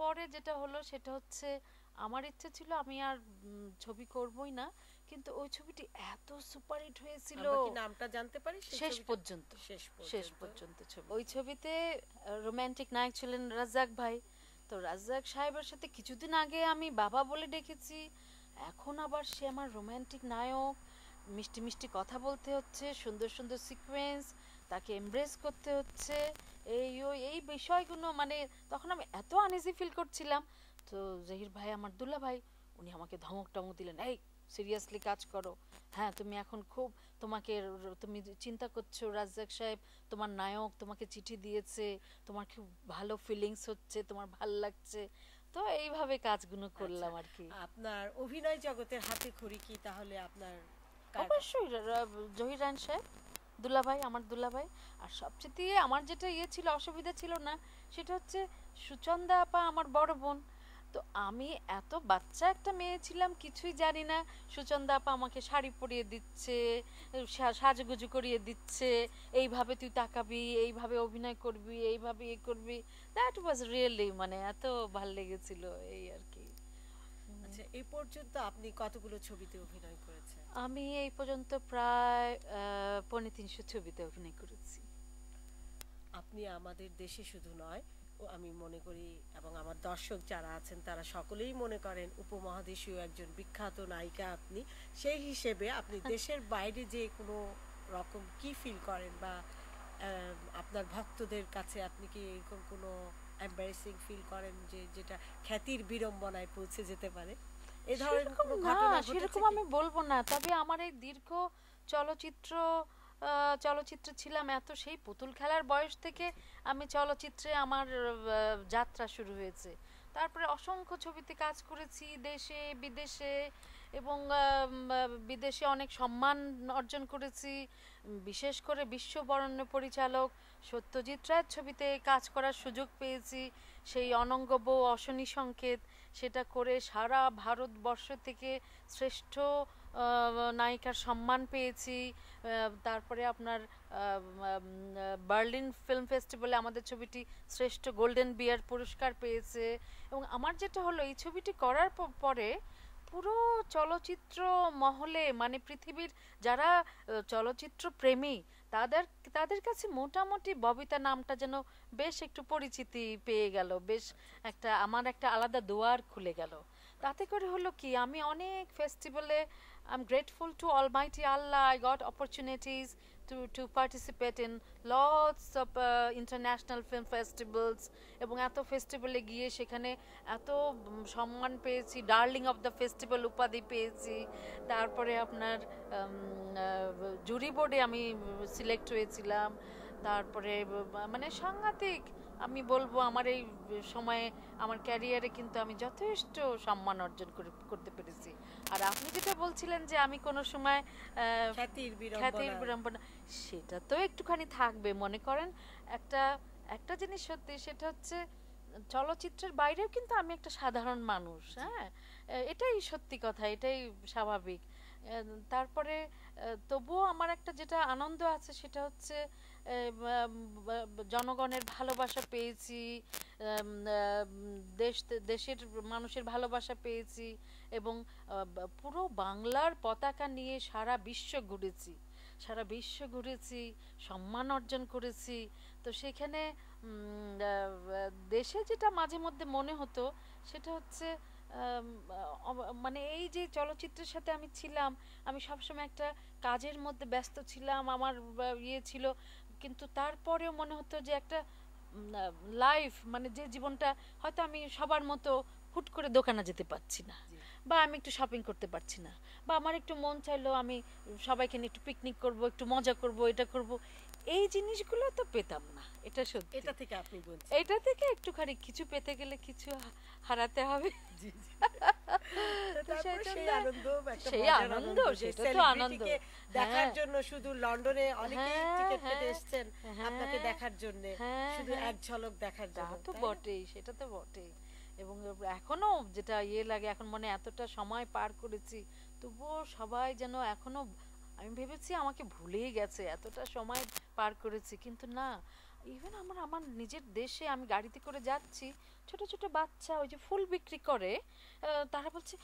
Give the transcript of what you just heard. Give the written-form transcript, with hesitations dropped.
তারপরে যেটা হলো সেটা হচ্ছে আমার ইচ্ছে ছিল আমি আর ছবি করবই না, কিন্তু ওই ছবিটি এত সুপারহিট হয়েছিল আমরা কি নামটা জানতে পারি সেই শেষ ছবিটা? পর্যন্ত। শেষ শেষ পর্যন্ত। পর্যন্ত ছবি, ওই ছবিতে রোমান্টিক নায়ক ছিলেন রাজ্জাক ভাই। তো রাজ্জাক সাহেবের সাথে কিছুদিন আগে আমি বাবা বলে ডেকেছি, এখন আবার সে আমার রোমান্টিক নায়ক, মিষ্টি মিষ্টি কথা বলতে হচ্ছে, সুন্দর সুন্দর সিকোয়েন্স, তাকে এমব্রেস করতে হচ্ছে, এই বিষয়গুলো মানে তখন আমি এত আনইজি ফিল করছিলাম। তো জহির ভাই আমার দুল্লা ভাই, উনি আমাকে ধমক টমক দিলেন, এই সিরিয়াসলি কাজ করো, হ্যাঁ তুমি এখন খুব তোমাকে তুমি চিন্তা করছো রাজ্জাক সাহেব তোমার নায়ক তোমাকে চিঠি দিয়েছে, তোমার খুব ভালো ফিলিংস হচ্ছে, তোমার ভাল লাগছে। তো এইভাবে কাজগুলো আচ্ছা, করলাম আর কি। আপনার অভিনয় জগতের হাতে খড়ি কি তাহলে আপনার কার কাছে? অবশ্যই জহির রায়হান সাহেব, দুলাভাই আমার দুলাভাই। আর সবচেয়ে আমার যেটা ইয়ে ছিল, অসুবিধা ছিল না, সেটা হচ্ছে সুচন্দা আপা আমার বড় বোন। তো আমি এত বাচ্চা একটা মেয়ে ছিলাম, কিছুই জানি না, সুচন্দা আপা আমাকে শাড়ি পরিয়ে দিচ্ছে, সাজুগুজু করিয়ে দিচ্ছে, এইভাবে তুই তাকাবি, এইভাবে অভিনয় করবি, এইভাবে ইয়ে করবি। দ্যাট ওয়াজ রিয়েলি মানে এত ভাল লেগেছিল এই আর কি। আচ্ছা, এই পর্যন্ত আপনি কতগুলো ছবিতে অভিনয় করেছেন? আমি এই পর্যন্ত প্রায় ৩৫০ ছবিতে অভিনয় করেছি। আপনি আমাদের দেশে শুধু নয়, আমি মনে করি এবং আমার দর্শক যারা আছেন তারা সকলেই মনে করেন উপমহাদেশীয় একজন বিখ্যাত নায়িকা আপনি। সেই হিসেবে আপনি দেশের বাইরে যে কোনো রকম কি ফিল করেন, বা আপনার ভক্তদের কাছে আপনি কি এরকম কোনো এম্বারেসিং ফিল করেন যে যেটা খ্যাতির বিড়ম্বনায় পৌঁছে যেতে পারে? এ ধরনের সেরকম কোনো না, ঘটনা ঘটেছে সেরকম কি? আমি বলবো না, তবে আমার এই দীর্ঘ চলচ্চিত্র চলচ্চিত্রে ছিলাম এত সেই পুতুল খেলার বয়স থেকে জি। আমি চলচ্চিত্রে আমার যাত্রা শুরু হয়েছে। তারপরে অসংখ্য ছবিতে কাজ করেছি দেশে বিদেশে, এবং বিদেশে অনেক সম্মান অর্জন করেছি। বিশেষ করে বিশ্ববরেণ্য পরিচালক সত্যজিৎ রায়ের ছবিতে কাজ করার সুযোগ পেয়েছি, সেই অনঙ্গ বউ অশনি সংকেত, সেটা করে সারা ভারতবর্ষ থেকে শ্রেষ্ঠ নায়িকার সম্মান পেয়েছি। তারপরে আপনার বার্লিন ফিল্ম ফেস্টিভ্যালে আমাদের ছবিটি শ্রেষ্ঠ গোল্ডেন বিয়ার পুরস্কার পেয়েছে। এবং আমার যেটা হলো এই ছবিটি করার পরে পুরো চলচ্চিত্র মহলে মানে পৃথিবীর যারা চলচ্চিত্র প্রেমী তাদের তাদের কাছে মোটামুটি ববিতা নামটা যেন বেশ একটু পরিচিতি পেয়ে গেল, বেশ একটা আমার একটা আলাদা দুয়ার খুলে গেল। তাতে করে হলো কি আমি অনেক ফেস্টিভ্যালে, I am grateful to Almighty Allah, I got opportunities to participate in lots of international film festivals, এবং এত ফেস্টিভ্যালে গিয়ে সেখানে এত সম্মান পেয়েছি, ডার্লিং অফ দ্য ফেস্টিভ্যাল উপাধি পেয়েছি। তারপরে আপনার জুরি বোর্ডে আমি সিলেক্ট হয়েছিলাম। তারপরে মানে সাংঘাতিক, আমি বলবো আমার এই সময়ে আমার ক্যারিয়ারে কিন্তু আমি যথেষ্ট সম্মান অর্জন করতে পেরেছি। আর আপনি যেটা বলছিলেন যে আমি কোনো সময় খ্যাতির খ্যাতির বিড়ম্বনা। বিড়ম্বনা, সেটা তো একটুখানি থাকবে মনে করেন। একটা একটা জিনিস সত্যি, সেটা হচ্ছে চলচ্চিত্রের বাইরেও কিন্তু আমি একটা সাধারণ মানুষ, জি। হ্যাঁ, এটাই সত্যি কথা, এটাই স্বাভাবিক। তারপরে তবুও আমার একটা যেটা আনন্দ আছে সেটা হচ্ছে জনগণের ভালোবাসা পেয়েছি, দেশ দেশের মানুষের ভালোবাসা পেয়েছি, এবং পুরো বাংলার পতাকা নিয়ে সারা বিশ্ব ঘুরেছি, সারা বিশ্ব ঘুরেছি, সম্মান অর্জন করেছি। তো সেখানে দেশে যেটা মাঝে মধ্যে মনে হতো সেটা হচ্ছে মানে এই যে চলচ্চিত্রের সাথে আমি ছিলাম, আমি সবসময় একটা কাজের মধ্যে ব্যস্ত ছিলাম, আমার ইয়ে ছিল, কিন্তু তারপরেও মনে হতো যে একটা লাইফ মানে যে জীবনটা হয়তো আমি সবার মতো হুট করে দোকানে যেতে পারছি না, জি। বা আমি একটু শপিং করতে পারছি না, বা আমার একটু মন চাইলো আমি সবাইকে নিয়ে একটু পিকনিক করব, একটু মজা করব, এটা করব, এই জিনিসগুলো তো পেতাম না, এটা সত্যি। এটা থেকে আপনি বলছেন। এটা থেকে একটুখানি কিছু পেতে গেলে কিছু হারাতে হবে। জি, জি। তো সেই তারপরে সেই জন্য আনন্দ, একটা সেই মজার আনন্দ, আনন্দ যে সেটা তো আনন্দ। সেলিব্রিটিকে দেখার হ্যাঁ, জন্য শুধু লন্ডনে অনেকেই হ্যাঁ, টিকিট কেটে হ্যাঁ, এসেছেন আপনাকে হ্যাঁ, দেখার জন্য, হ্যাঁ, শুধু হ্যাঁ, এক ঝলক দেখার তা জন্য, তো তাই না? বটেই, সেটা তো বটেই। এবং এখনো যেটা ইয়ে লাগে, এখন মনে এতটা সময় পার করেছি, তবুও সবাই যেন এখনো, আমি ভেবেছি আমাকে ভুলেই গেছে, এতটা সময় পার করেছি, কিন্তু না, ইভেন আমার আমার নিজের দেশে আমি গাড়িতে করে যাচ্ছি, ছোট ছোট বাচ্চা ওই যে ফুল বিক্রি করে, তারা বলছে